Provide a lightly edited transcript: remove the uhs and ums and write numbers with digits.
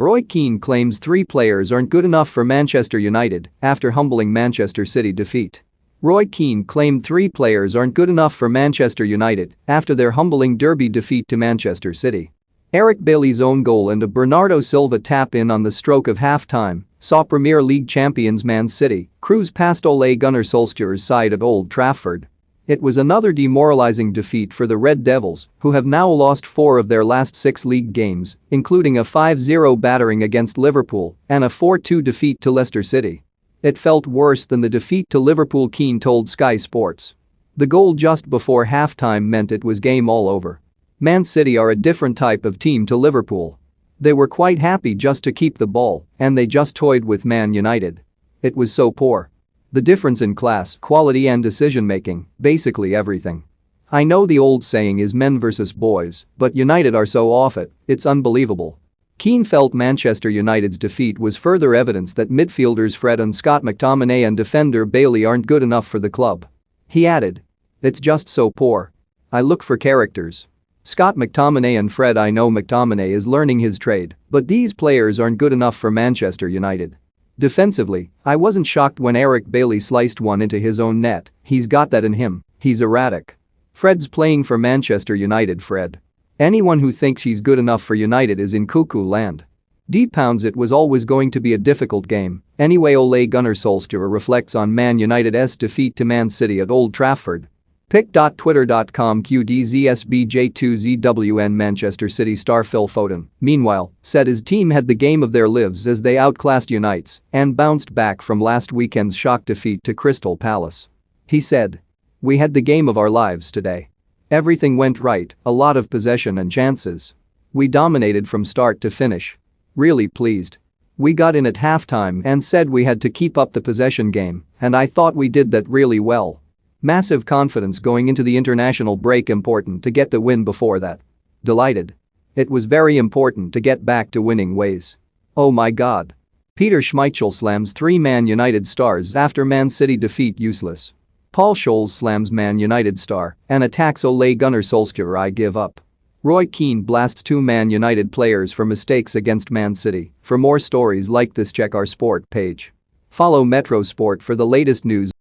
Roy Keane claims 3 players aren't good enough for Manchester United after humbling Manchester City defeat. Roy Keane claimed 3 players aren't good enough for Manchester United after their humbling derby defeat to Manchester City. Eric Bailly's own goal and a Bernardo Silva tap-in on the stroke of half-time saw Premier League champions Man City cruise past Ole Gunnar Solskjaer's side at Old Trafford. It was another demoralising defeat for the Red Devils, who have now lost 4 of their last 6 league games, including a 5-0 battering against Liverpool and a 4-2 defeat to Leicester City. It felt worse than the defeat to Liverpool, Keane told Sky Sports. The goal just before half-time meant it was game all over. Man City are a different type of team to Liverpool. They were quite happy just to keep the ball, and they just toyed with Man United. It was so poor. The difference in class, quality and decision-making, basically everything. I know the old saying is men versus boys, but United are so off it, it's unbelievable. Keane felt Manchester United's defeat was further evidence that midfielders Fred and Scott McTominay and defender Bailey aren't good enough for the club. He added, "It's just so poor. I look for characters. Scott McTominay and Fred, I know McTominay is learning his trade, but these players aren't good enough for Manchester United." Defensively, I wasn't shocked when Eric Bailly sliced one into his own net. He's got that in him, he's erratic. Fred's playing for Manchester United, Fred. Anyone who thinks he's good enough for United is in cuckoo land. Deep pounds, it was always going to be a difficult game. Anyway, Ole Gunnar Solskjaer reflects on Man United's defeat to Man City at Old Trafford. Pic.twitter.com QDZSBJ2ZWN Manchester City star Phil Foden, meanwhile, said his team had the game of their lives as they outclassed Unites and bounced back from last weekend's shock defeat to Crystal Palace. He said, "We had the game of our lives today. Everything went right, a lot of possession and chances. We dominated from start to finish. Really pleased. We got in at halftime and said we had to keep up the possession game, and I thought we did that really well. Massive confidence going into the international break, important to get the win before that. Delighted. It was very important to get back to winning ways. Oh my god." Peter Schmeichel slams 3 Man United stars after Man City defeat useless. Paul Scholes slams Man United star and attacks Ole Gunnar Solskjaer, I give up. Roy Keane blasts 2 Man United players for mistakes against Man City. For more stories like this, check our sport page. Follow Metro Sport for the latest news.